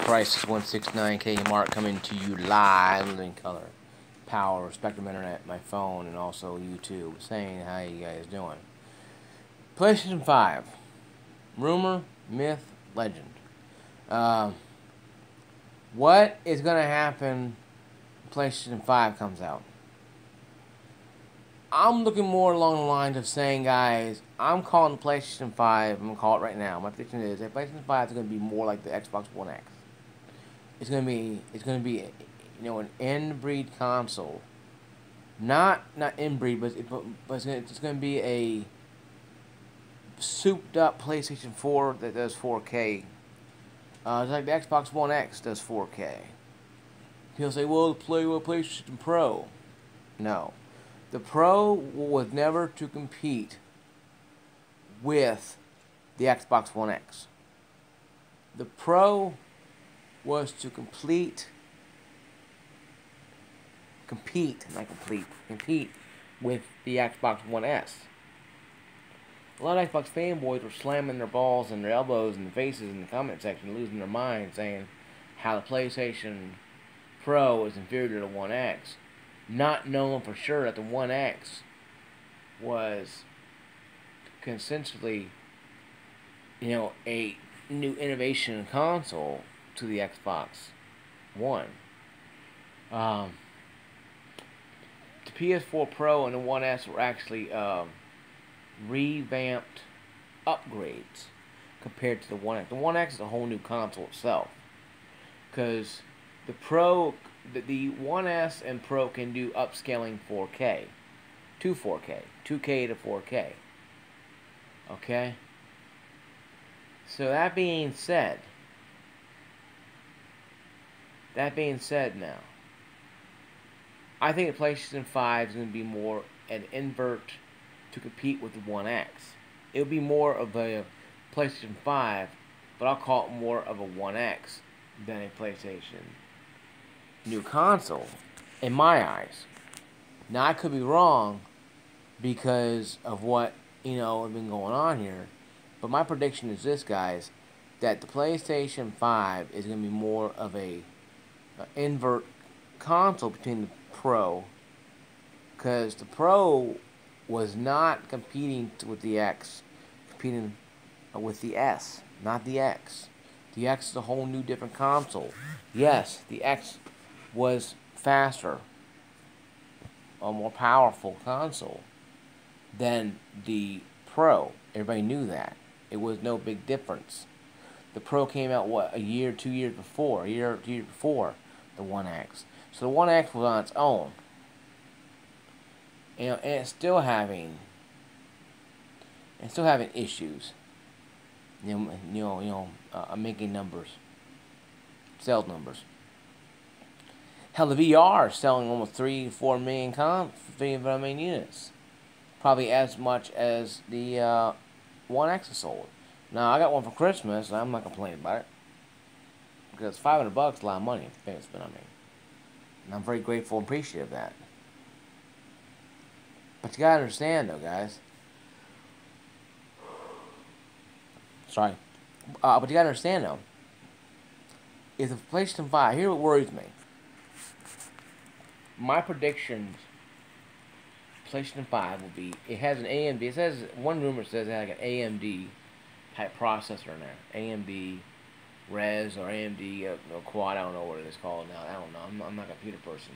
Crisis 169K Mark coming to you live in color. Power, Spectrum Internet, my phone, and also YouTube. Saying how you guys doing. PlayStation 5. Rumor, myth, legend. What is going to happen when PlayStation 5 comes out? I'm looking more along the lines of saying, guys, I'm calling the PlayStation 5, I'm going to call it right now. My prediction is that PlayStation 5 is going to be more like the Xbox One X. It's going to be, an inbreed console. Not inbreed, but it's going to be a souped up PlayStation 4 that does 4K. It's like the Xbox One X does 4K. People say, well, PlayStation Pro. No. The Pro was never to compete with the Xbox One X. The Pro was to compete with the Xbox One S. A lot of Xbox fanboys were slamming their balls and their elbows and their faces in the comment section, losing their minds, saying how the PlayStation Pro is inferior to the One X, not knowing for sure that the One X was consensually, a new innovation console to the Xbox One. The PS4 Pro and the One S were actually revamped upgrades compared to the One X. The One X is a whole new console itself, because the One S and Pro can do upscaling 4K to 4K, 2K to 4K. Okay? So that being said now, I think the PlayStation 5 is going to be more an invert to compete with the One X. It'll be more of a PlayStation 5, but I'll call it more of a One X than a PlayStation new console, in my eyes. Now, I could be wrong because of what, has been going on here, but my prediction is this, guys, that the PlayStation 5 is going to be more of an invert console between the Pro, because the Pro was not competing with the X, competing with the S, not the X. The X is a whole new different console. Yes, the X was faster, a more powerful console than the Pro. Everybody knew that. It was no big difference. The Pro came out, a year, 2 years before, a year or 2 years before the One X. So the One X was on its own. And it's still having issues. Making numbers, sales numbers. Hell, the VR is selling almost 3-4 million units. Probably as much as the One X is sold. Now, I got one for Christmas, and I'm not complaining about it, because $500 is a lot of money for fans spend on me. And I'm very grateful and appreciative of that. But you gotta understand, though, guys. Sorry. But you gotta understand, though. If the PlayStation 5, here's what worries me. My predictions, PlayStation 5 will be, it has an AMD, it says, one rumor says it has like an AMD type processor in there. AMD Res or AMD Quad, I don't know what it is called now. I don't know. I'm not a computer person.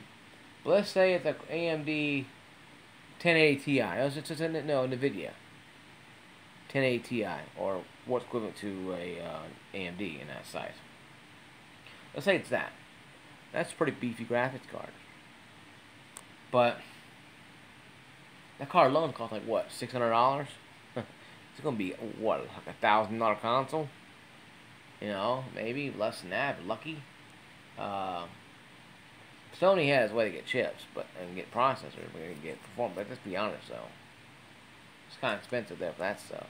But let's say it's an AMD 1080 Ti. No, NVIDIA 1080 Ti, or what's equivalent to a AMD in that size. Let's say it's that. That's a pretty beefy graphics card. But that card alone costs like what, $600? It's gonna be what, like $1,000 console? Maybe less than that, if lucky. Sony has a way to get chips, and get processors, and get performance. But let's be honest, though, it's kind of expensive there for that stuff.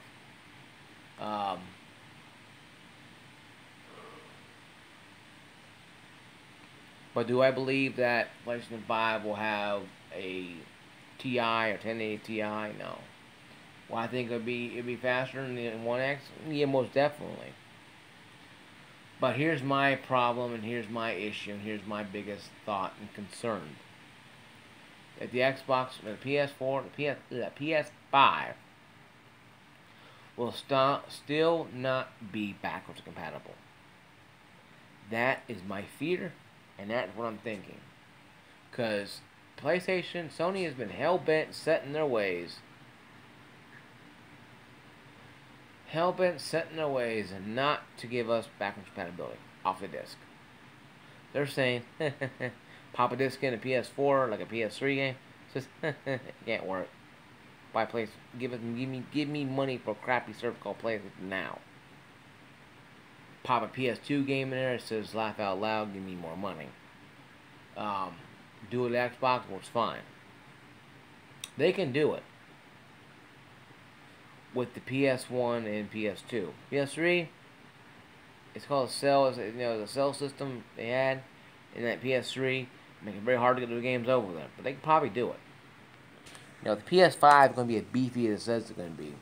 But do I believe that PlayStation 5 will have a Ti or 1080 Ti? No. Well, I think it'd be faster than the One X. Yeah, most definitely. But here's my problem, and here's my issue, and here's my biggest thought and concern. That the Xbox, the PS4, the PS5 will still not be backwards compatible. That is my fear, and that's what I'm thinking. Because PlayStation, Sony has been hell-bent set in their ways. Hell-bent set in their ways and not to give us backwards compatibility off the disc. They're saying, pop a disc in a PS4 like a PS3 game. It's just, it can't work. Buy place, give me money for a crappy service called PlayStation now. Pop a PS2 game in there. It says laugh out loud. Give me more money. Do it at Xbox works fine. They can do it with the PS1 and PS2. PS3, it's called a cell. The cell system they had in that PS3 make it very hard to get the games over there. But they can probably do it. The PS5 is going to be as beefy as it says it's going to be.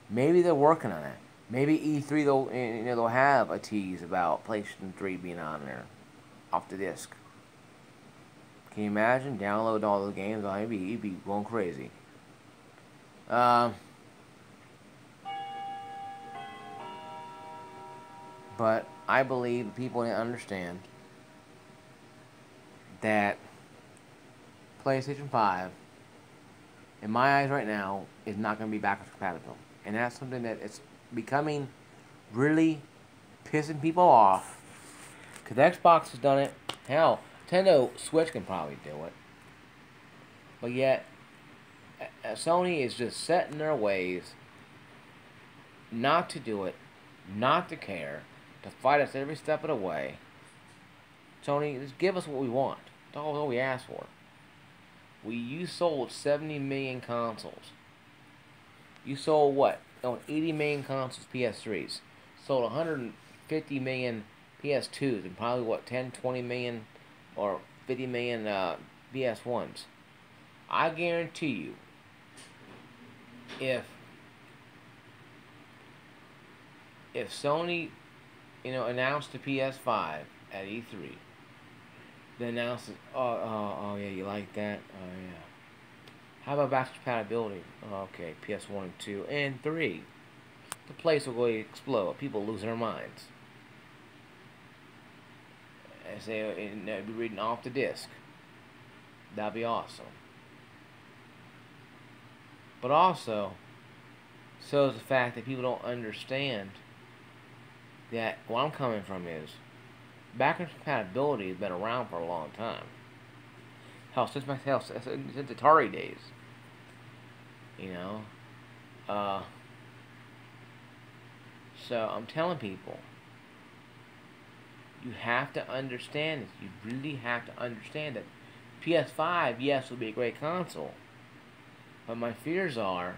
Maybe they're working on it. Maybe E3 they'll have a tease about PlayStation 3 being on there, off the disc. Can you imagine? Download all those games. You'd be going crazy. But I believe people need to understand that PlayStation 5, in my eyes right now, is not going to be backwards compatible. And that's something that it's becoming really pissing people off. Because Xbox has done it. Hell, Nintendo Switch can probably do it. But yet, Sony is just set in their ways not to do it, not to care, to fight us every step of the way. Sony, just give us what we want. That's all we ask for. You sold 70 million consoles. You sold what? 80 million consoles PS3s. Sold 150 million PS2s and probably what, 10, 20 million or 50 million PS1s. I guarantee you, if Sony, announced the PS5 at E3, they announced it, oh yeah, you like that? Oh yeah. How about backwards compatibility? Okay, PS1 and 2 and 3. The place will go explode. People lose their minds. And they'll be reading off the disc. That'd be awesome. But also, so is the fact that people don't understand that where I'm coming from is backwards compatibility has been around for a long time. Hell, since Atari days. So I'm telling people, you have to understand this. You really have to understand that PS5, yes, will be a great console. But my fears are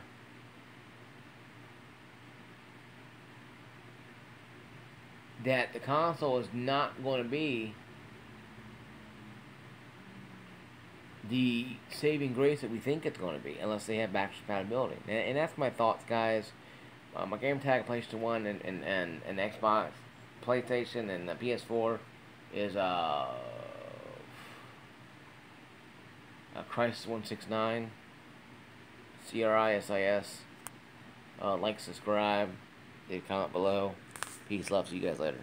that the console is not going to be the saving grace that we think it's going to be, unless they have backwards compatibility. And that's my thoughts, guys. My game tag PlayStation 1 and Xbox, PlayStation and the PS4 is Crisis 169, CRISIS. Like, subscribe, leave a comment below. Peace, love, see you guys later.